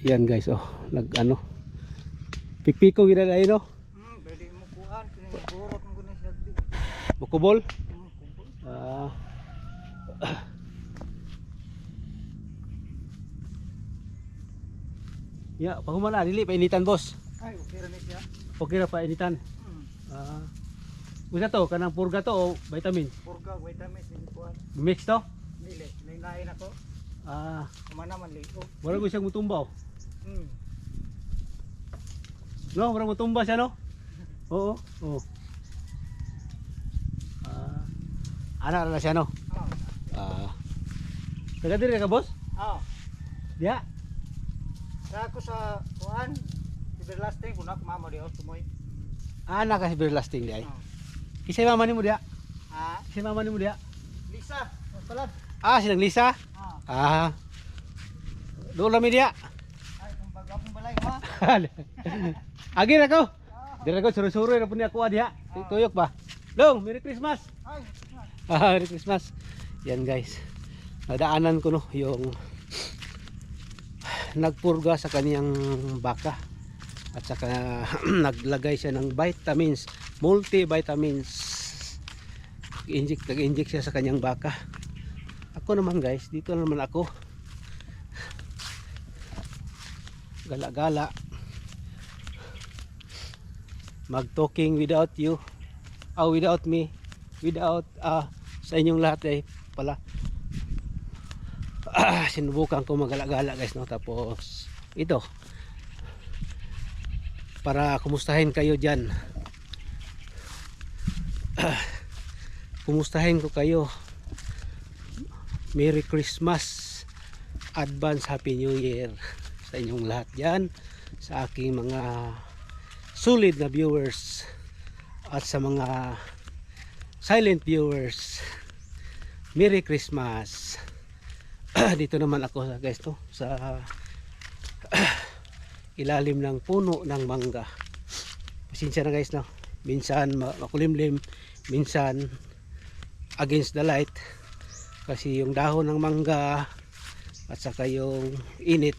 Yan guys, oh, nag ano. Pikpiko gina na no. Pwede mo kuhan, pinagburot mo kunin siya di. Bukubol. Kumpul. Ya, pahumana dili painitan boss. Ay, okay ra ni siya. Okay ra painitan. Usa to kanang purga to o vitamin. Purga vitamins din kuhan. Mix to. Dili, lain ako. Kumana man liko. Wala ko siyang mutumbaw. Hmm. No, wala mutumba siya no. Oo, oo. Ana na siya no. Taga diri ka boss? Dia. Sa ako sa kuhan, everlasting kuna ko mama di tumoy. Ana ka si Berlasting di ay. Kisay mama nimo dia? Kisay mama nimo dia? Lisa, salad. Silang Lisa. Doon lami dia. Ay, kung bagapong balay ha. Agi na ko. Dira ko suru-suru na punya ko dia. Tuyok ba? Dong, Merry Christmas. Ay, Merry Christmas. Yan guys. Nadaanan ko no yung nagpurga sa kaniyang baka at saka naglagay siya ng vitamins, multivitamins. Nag-inject siya sa kaniyang baka. Ako naman guys, dito naman ako gala-gala mag-talking without you, without me, without sa inyong lahat ay pala. Sinubukan ko magala-gala guys no, tapos ito para kumustahin kayo dyan. Kumustahin ko kayo. Merry Christmas, advance Happy New Year sa inyong lahat dyan, sa aking mga solid na viewers at sa mga silent viewers. Merry Christmas. Dito naman ako guys to sa ilalim ng puno ng mangga. Pasensya na guys no, minsan makulimlim, minsan against the light kasi yung dahon ng mangga at saka yung init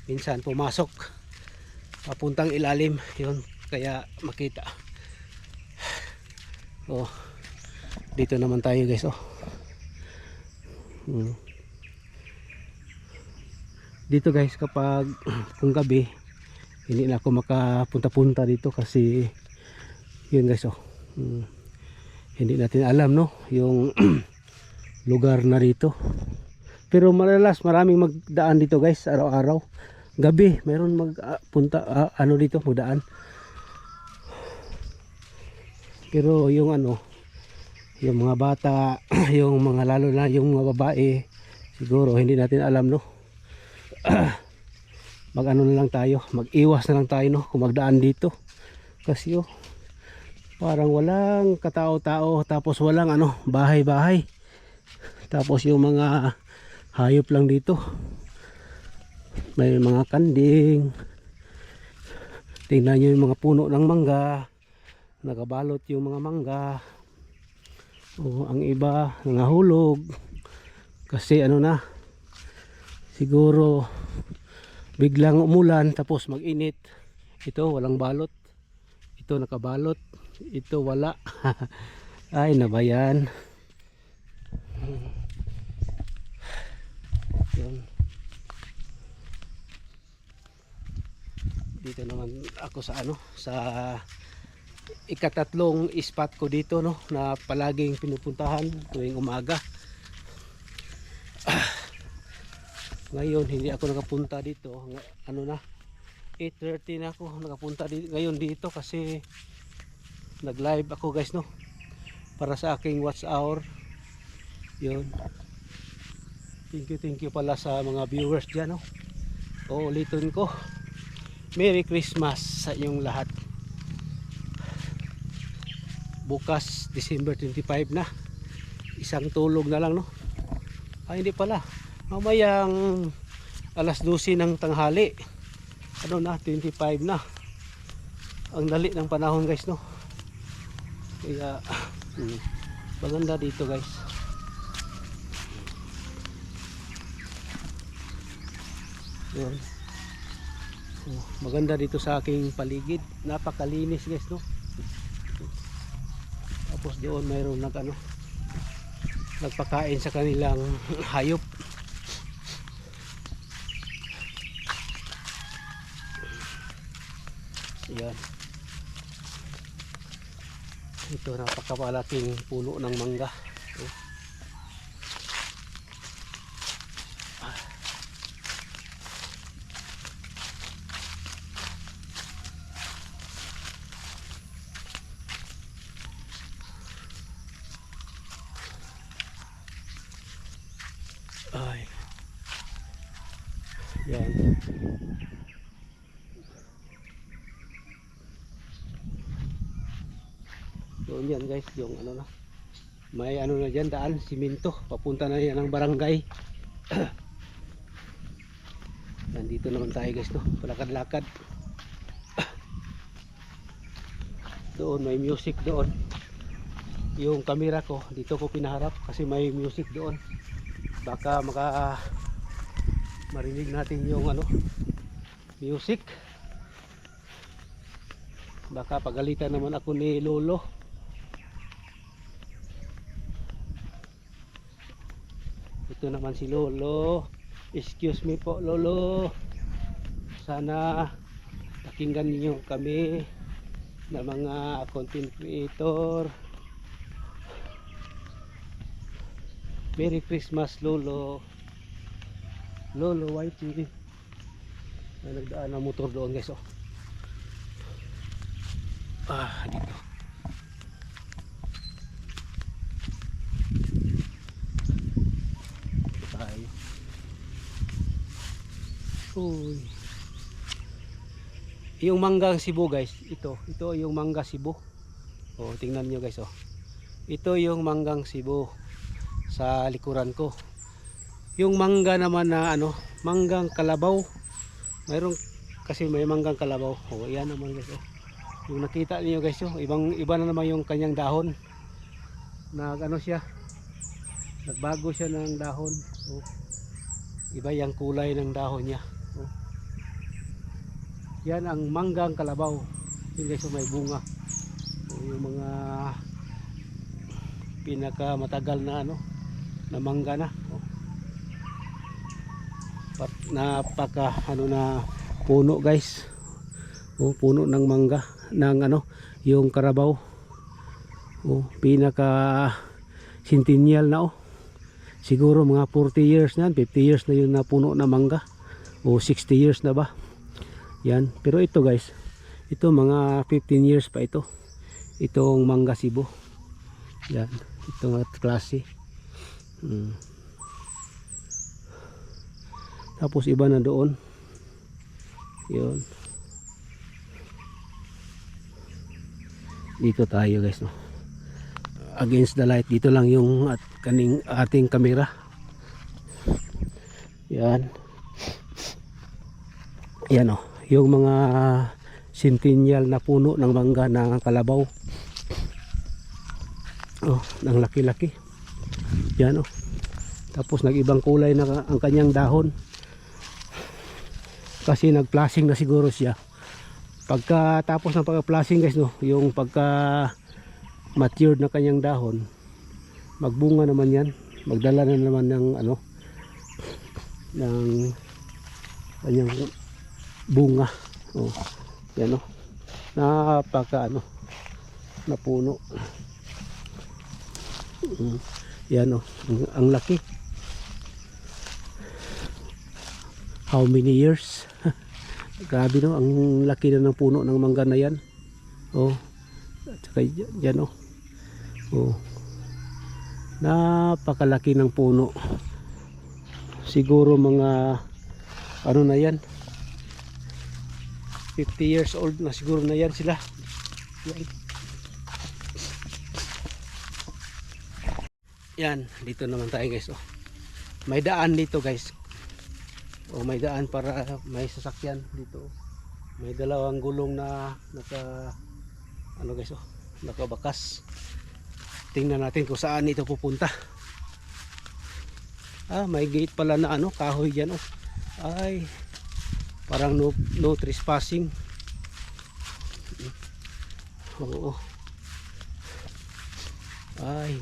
minsan pumasok papuntang ilalim, yun kaya makita. Dito naman tayo guys dito guys kapag kung gabi hindi na ako makapunta-punta dito kasi yun guys hindi natin alam no yung lugar na dito, pero madalas maraming magdaan dito guys araw-araw. Gabi mayroon magpunta dito magdaan, pero yung yung mga bata yung mga lalo na yung mga babae siguro hindi natin alam no. Mag na lang tayo, mag-iwas na lang tayo no kung magdaan dito kasi parang walang katao-tao, tapos walang bahay-bahay, tapos yung mga hayop lang dito, may mga kanding. Tingnan nyo yung mga puno ng mangga, nakabalot yung mga mangga. Ang iba nangahulog kasi siguro biglang umulan tapos mag-init. Ito walang balot, ito nakabalot, ito wala. Ay nabayan. Yun. Dito naman ako sa sa ikatatlong spot ko dito no na palaging pinupuntahan tuwing umaga. Ngayon hindi ako nakapunta dito, 8:30 na ako nakapunta ngayon dito kasi nag live ako guys no para sa aking watch hour. Yun, thank you pala sa mga viewers dyan no. Ulitin ko, Merry Christmas sa inyong lahat. Bukas December 25 na, isang tulog na lang no. Hindi pala, mamayang alas 12 ng tanghali 25 na. Ang dali ng panahon guys no. Kaya maganda dito guys. Yun. Oh, maganda dito sa aking paligid. Napakalinis guys, no? Tapos doon mayroon nagpakain sa kanilang hayop. Yan. Ito napakalaking puno ng mangga. Oh. Ay. Yan. Doon yan guys, yung may na dyan daan, simento, papunta na yan ng barangay. Nandito naman tayo guys, no? Palakad-lakad. Doon may music doon. Yung camera ko dito ko pinaharap kasi may music doon. Baka marinig natin yung music. Baka pagalitan naman ako ni Lolo. Ito naman si Lolo. Excuse me po Lolo. Sana pakinggan niyo kami na mga content creator. Merry Christmas Lolo. Lolo Whitey. May nagdaan ng motor doon guys, oh. Dito. Tayo. Uy. Yung manggang Cebu guys, ito yung mangga Cebu. Oh, tingnan niyo guys, oh. Ito yung manggang Cebu sa likuran ko. Yung mangga naman na manggang Kalabaw. Mayroon kasi may manggang Kalabaw. Oh, yan naman guys, oh. Yung nakita niyo guys, oh, iba na naman yung kanyang dahon. Siya. Nagbago siya ng dahon. Oh. Iba yung kulay ng dahon niya. Oh. Yan ang manggang Kalabaw. Yung guys, oh, may bunga. Oh, yung mga pinaka matagal na na mangga na. Oh. Napaka na puno guys. Oh, puno ng mangga ng yung Karabaw. Oh, pinaka centennial na, oh. Siguro mga 40 years na, 50 years na yun na puno na mangga. O 60 years na ba? Yan. Pero ito guys, ito mga 15 years pa ito. Itong mangga Cebu. Yan. Itong klase. Tapos iba na doon. Yun. Dito tayo guys, no? Against the light. Dito lang yung ating camera. Yan. Yan, oh. Yung mga centennial na puno ng mangga ng Kalabaw. Oh, ng laki-laki. Yan, oh. Tapos nag-ibang kulay na ang kanyang dahon. Kasi nag-flashing na siguro siya. Pagka tapos ng pagka-flashing guys, no, yung pagka matured na kanyang dahon, magbunga naman yan. Magdala na naman ng ng kanyang bunga. Oh, yan, oh. Napaka na puno. Yan, oh. Ang laki. How many years? Grabe, no, ang laki na ng puno ng mangga na yan. Oh. At saka yan, oh. Oh. Napakalaki ng puno. Siguro mga na yan, 50 years old na siguro na yan sila. Yan. Yan, dito naman tayo guys, oh. May daan dito guys. O may daan para may sasakyan dito. May dalawang gulong na guys, oh, nakabakas. Tingnan natin kung saan ito pupunta. May gate pala na kahoy diyan, oh. Ay, Parang no trespassing. Oo. Ay,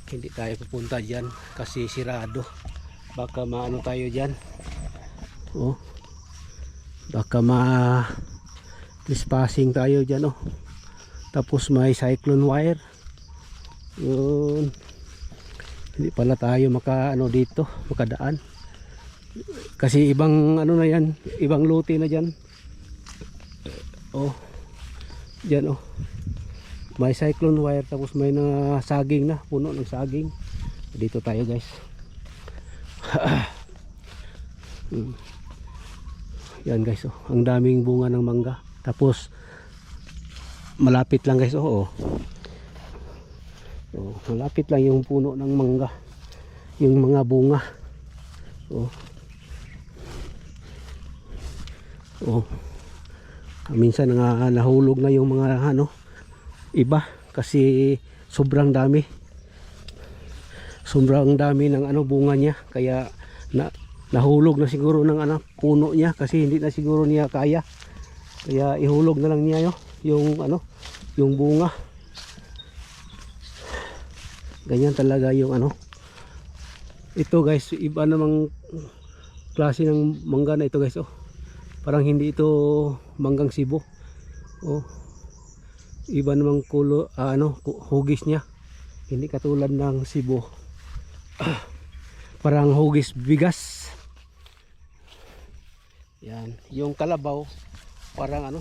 hindi tayo pupunta dyan kasi sirado. Baka maano tayo dyan. Oh. Baka trespassing tayo dyan, oh. Tapos may cyclone wire. Yun. Hindi pala tayo dito, makadaan. Kasi ibang ano na yan, ibang lote na dyan. Oh. Dyan, oh. May cyclone wire, tapos may na saging na, puno ng saging. Dito tayo, guys. Yan, guys, oh. Ang daming bunga ng mangga. Tapos malapit lang, guys, oh. Oh, malapit lang yung puno ng mangga. Yung mga bunga. Oh. Oh. Minsan nahulog na yung mga iba kasi sobrang dami ng bunga niya, kaya nahulog na siguro ng puno niya kasi hindi na siguro niya kaya ihulog na lang niya yung bunga. Ganyan talaga yung ito, guys, iba namang klase ng mangga na ito, guys, oh. Parang hindi ito manggang Cebu, oh. Iba namang hugis niya, hindi katulad ng Cebu. Parang hugis bigas. Yan, yung kalabaw parang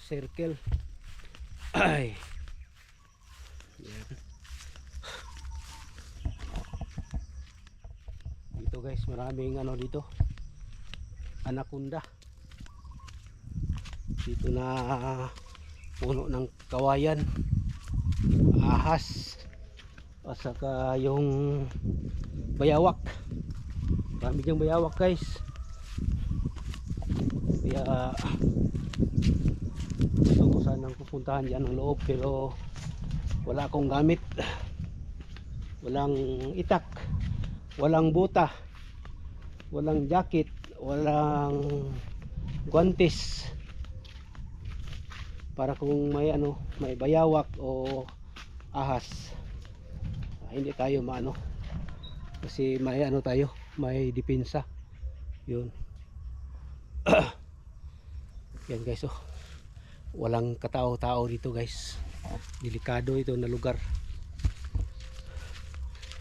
circle. Ay. Yan. Dito, guys, maraming dito anaconda. Dito na puno ng kawayan, ahas, at saka yung bayawak. Marami diyang bayawak, guys. Kaya gusto ko sanang pupuntahan dyan ng loob, pero wala akong gamit. Walang itak, walang buta, walang jacket, walang guantes para kung may may bayawak o ahas, hindi tayo kasi may tayo, may depensa. Yun. Yan, guys, oh. Walang katao-tao dito, guys. Delikado ito na lugar,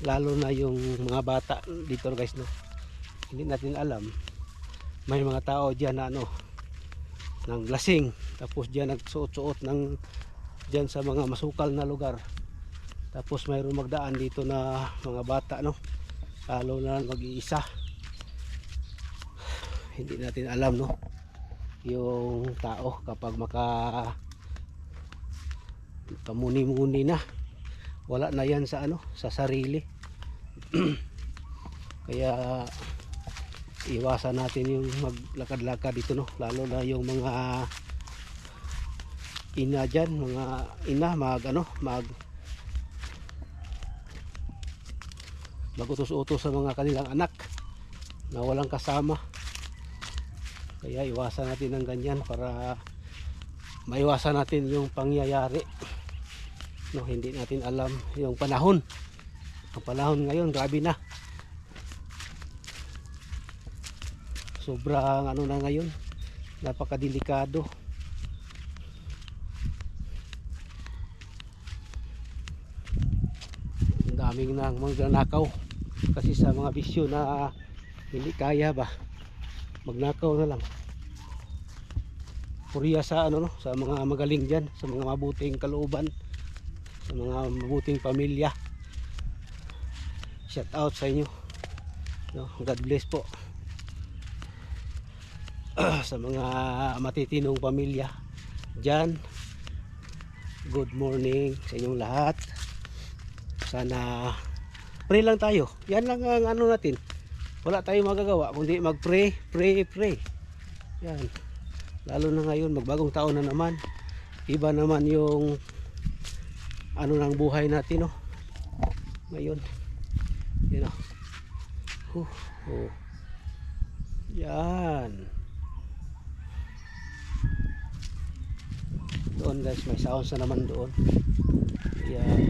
lalo na yung mga bata dito, guys, no. Hindi natin alam, may mga tao diyan na ng lasing, tapos diyan nagsuot-suot diyan sa mga masukal na lugar, tapos mayroong magdaan dito na mga bata, lalo na mag-iisa. Hindi natin alam, yung tao kapag kamuni-muni na, wala na yan sa sa sarili. Kaya iwasan natin yung maglakad-lakad dito, lalo na yung mga ina dyan, mga ina magutos-utos sa mga kanilang anak na walang kasama. Kaya iwasan natin ng ganyan para maiwasan natin yung pangyayari, hindi natin alam yung panahon. Ang panahon ngayon, grabe na. Sobrang na ngayon, napakadelikado. Ang daming nang magnanakaw kasi sa mga bisyo na hindi kaya ba magnakaw na lang. Puriya sa sa mga magaling diyan, sa mga mabuting kalooban, sa mga mabuting pamilya. Shout out sa inyo. God bless po. Sa mga matitinong pamilya dyan, good morning sa inyong lahat. Sana pray lang tayo. Yan lang ang natin. Wala tayong magagawa kundi mag-pray, pray. Yan. Lalo na ngayon, magbagong taon na naman. Iba naman yung ng buhay natin, ngayon. You know. Yan. Doon guys, may sounds na naman doon. Yan.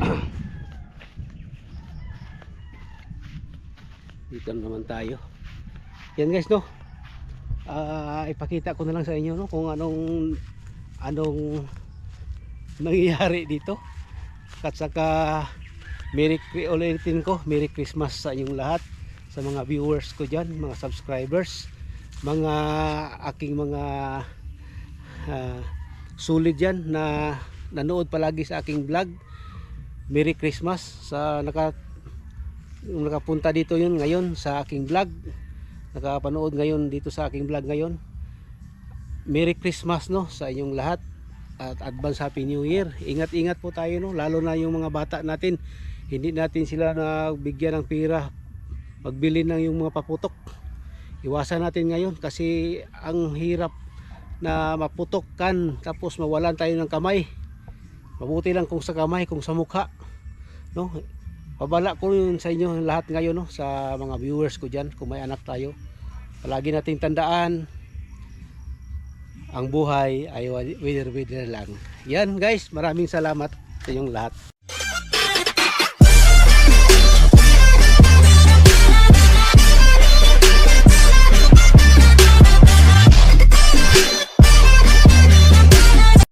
Dito naman tayo. Yan guys, no. Ipakita ko na lang sa inyo, no, kung anong nangyayari dito. At saka ulitin ko, Merry Christmas sa inyong lahat, sa mga viewers ko dyan, mga subscribers, mga aking mga sulit dyan na nanood palagi sa aking vlog. Merry Christmas sa nakapunta dito yun ngayon sa aking vlog, nakapanood ngayon dito sa aking vlog ngayon. Merry Christmas, no, sa inyong lahat, at advance Happy New Year. Ingat-ingat po tayo, no, lalo na yung mga bata natin. Hindi natin sila nagbigyan ng pera magbili ng yung mga paputok. Iwasan natin ngayon kasi ang hirap na maputok kan tapos mawalan tayo ng kamay. Mabuti lang kung sa kamay, kung sa mukha, no. Pabala ko yun sa inyo lahat ngayon, no, sa mga viewers ko dyan, kung may anak tayo. Palagi nating tandaan, ang buhay ay wither lang. Yan guys, maraming salamat sa inyong lahat.